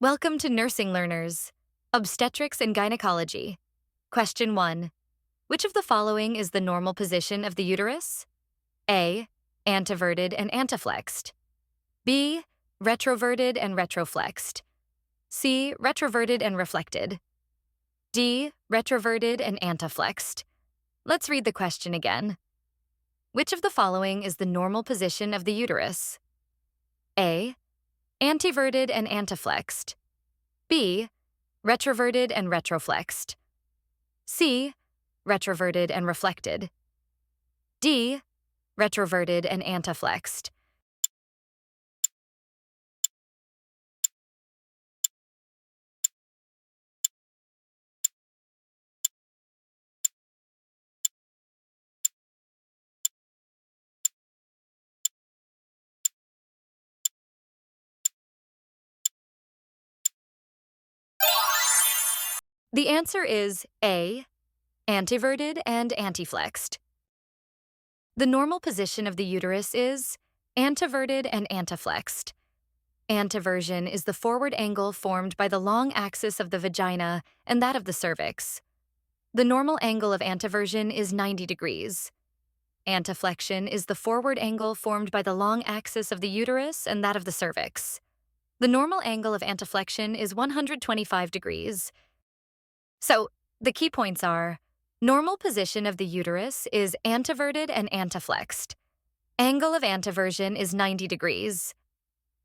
Welcome to Nursing Learners, Obstetrics and Gynecology. Question 1. Which of the following is the normal position of the uterus? A. Anteverted and anteflexed. B. Retroverted and retroflexed. C. Retroverted and reflected. D. Retroverted and anteflexed. Let's read the question again. Which of the following is the normal position of the uterus? A. Anteverted and anteflexed. B. Retroverted and retroflexed. C. Retroverted and reflected. D. Retroverted and anteflexed. The answer is A. Anteverted and anteflexed. The normal position of the uterus is anteverted and anteflexed. Anteversion is the forward angle formed by the long axis of the vagina and that of the cervix. The normal angle of anteversion is 90 degrees. Anteflexion is the forward angle formed by the long axis of the uterus and that of the cervix. The normal angle of anteflexion is 125 degrees. So, the key points are: normal position of the uterus is anteverted and anteflexed. Angle of anteversion is 90 degrees.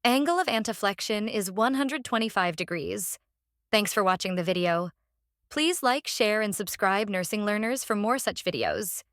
Angle of anteflexion is 125 degrees. Thanks for watching the video. Please like, share, and subscribe Nursing Learners for more such videos.